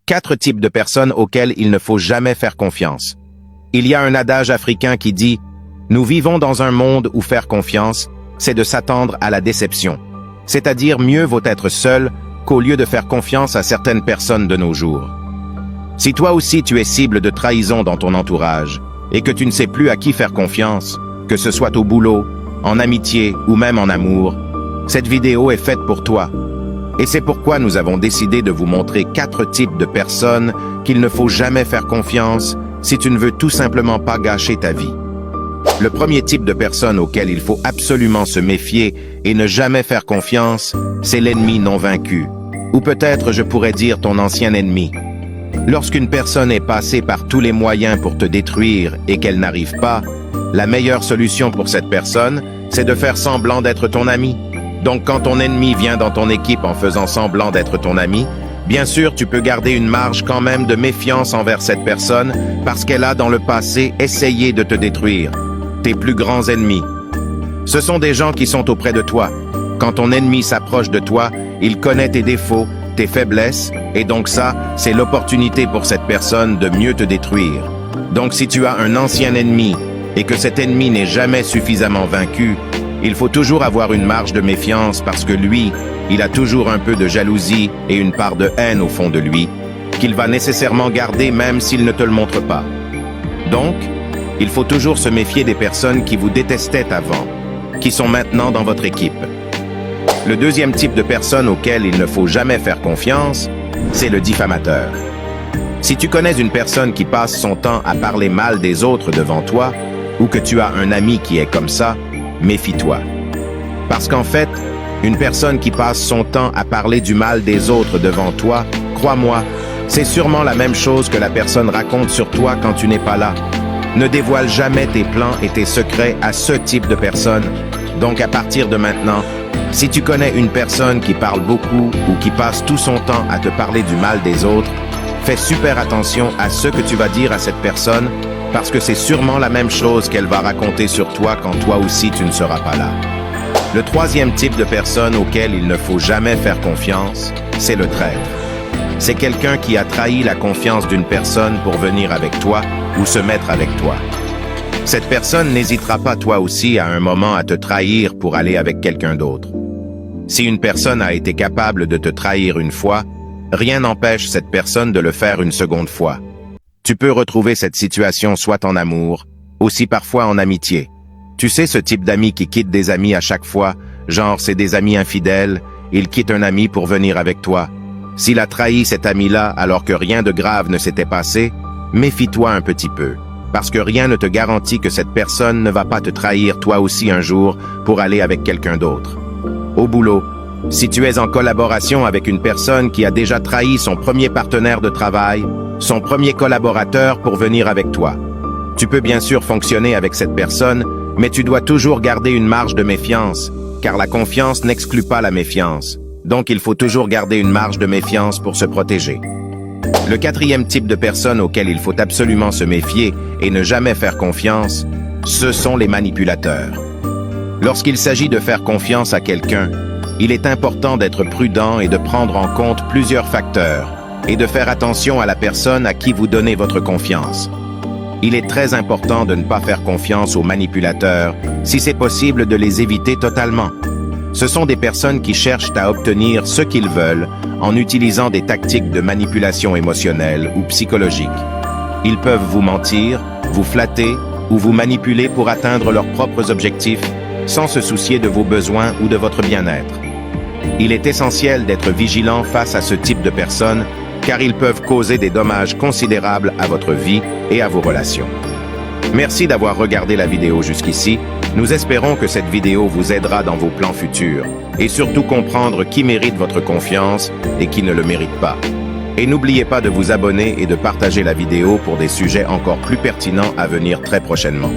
4 types de personnes auxquelles il ne faut jamais faire confiance. Il y a un adage africain qui dit « Nous vivons dans un monde où faire confiance, c'est de s'attendre à la déception. » C'est-à-dire mieux vaut être seul qu'au lieu de faire confiance à certaines personnes de nos jours. Si toi aussi tu es cible de trahison dans ton entourage et que tu ne sais plus à qui faire confiance, que ce soit au boulot, en amitié ou même en amour, cette vidéo est faite pour toi. Et c'est pourquoi nous avons décidé de vous montrer 4 types de personnes qu'il ne faut jamais faire confiance si tu ne veux tout simplement pas gâcher ta vie. Le premier type de personne auquel il faut absolument se méfier et ne jamais faire confiance, c'est l'ennemi non vaincu. Ou peut-être je pourrais dire ton ancien ennemi. Lorsqu'une personne est passée par tous les moyens pour te détruire et qu'elle n'arrive pas, la meilleure solution pour cette personne, c'est de faire semblant d'être ton ami. Donc quand ton ennemi vient dans ton équipe en faisant semblant d'être ton ami, bien sûr tu peux garder une marge quand même de méfiance envers cette personne parce qu'elle a dans le passé essayé de te détruire. Tes plus grands ennemis. Ce sont des gens qui sont auprès de toi. Quand ton ennemi s'approche de toi, il connaît tes défauts, tes faiblesses, et donc ça, c'est l'opportunité pour cette personne de mieux te détruire. Donc si tu as un ancien ennemi et que cet ennemi n'est jamais suffisamment vaincu, il faut toujours avoir une marge de méfiance parce que lui, il a toujours un peu de jalousie et une part de haine au fond de lui, qu'il va nécessairement garder même s'il ne te le montre pas. Donc, il faut toujours se méfier des personnes qui vous détestaient avant, qui sont maintenant dans votre équipe. Le deuxième type de personne auquel il ne faut jamais faire confiance, c'est le diffamateur. Si tu connais une personne qui passe son temps à parler mal des autres devant toi, ou que tu as un ami qui est comme ça, méfie-toi. Parce qu'en fait, une personne qui passe son temps à parler du mal des autres devant toi, crois-moi, c'est sûrement la même chose que la personne raconte sur toi quand tu n'es pas là. Ne dévoile jamais tes plans et tes secrets à ce type de personne. Donc à partir de maintenant, si tu connais une personne qui parle beaucoup ou qui passe tout son temps à te parler du mal des autres, fais super attention à ce que tu vas dire à cette personne parce que c'est sûrement la même chose qu'elle va raconter sur toi quand toi aussi tu ne seras pas là. Le troisième type de personne auquel il ne faut jamais faire confiance, c'est le traître. C'est quelqu'un qui a trahi la confiance d'une personne pour venir avec toi ou se mettre avec toi. Cette personne n'hésitera pas toi aussi à un moment à te trahir pour aller avec quelqu'un d'autre. Si une personne a été capable de te trahir une fois, rien n'empêche cette personne de le faire une seconde fois. Tu peux retrouver cette situation soit en amour, aussi parfois en amitié. Tu sais ce type d'amis qui quitte des amis à chaque fois, genre c'est des amis infidèles, il quitte un ami pour venir avec toi. S'il a trahi cet ami-là alors que rien de grave ne s'était passé, méfie-toi un petit peu, parce que rien ne te garantit que cette personne ne va pas te trahir toi aussi un jour pour aller avec quelqu'un d'autre. Au boulot, si tu es en collaboration avec une personne qui a déjà trahi son premier partenaire de travail, son premier collaborateur pour venir avec toi, tu peux bien sûr fonctionner avec cette personne, mais tu dois toujours garder une marge de méfiance, car la confiance n'exclut pas la méfiance. Donc il faut toujours garder une marge de méfiance pour se protéger. Le quatrième type de personne auquel il faut absolument se méfier et ne jamais faire confiance, ce sont les manipulateurs. Lorsqu'il s'agit de faire confiance à quelqu'un, il est important d'être prudent et de prendre en compte plusieurs facteurs et de faire attention à la personne à qui vous donnez votre confiance. Il est très important de ne pas faire confiance aux manipulateurs, si c'est possible de les éviter totalement. Ce sont des personnes qui cherchent à obtenir ce qu'ils veulent en utilisant des tactiques de manipulation émotionnelle ou psychologique. Ils peuvent vous mentir, vous flatter ou vous manipuler pour atteindre leurs propres objectifs sans se soucier de vos besoins ou de votre bien-être. Il est essentiel d'être vigilant face à ce type de personnes car ils peuvent causer des dommages considérables à votre vie et à vos relations. Merci d'avoir regardé la vidéo jusqu'ici. Nous espérons que cette vidéo vous aidera dans vos plans futurs et surtout comprendre qui mérite votre confiance et qui ne le mérite pas. Et n'oubliez pas de vous abonner et de partager la vidéo pour des sujets encore plus pertinents à venir très prochainement.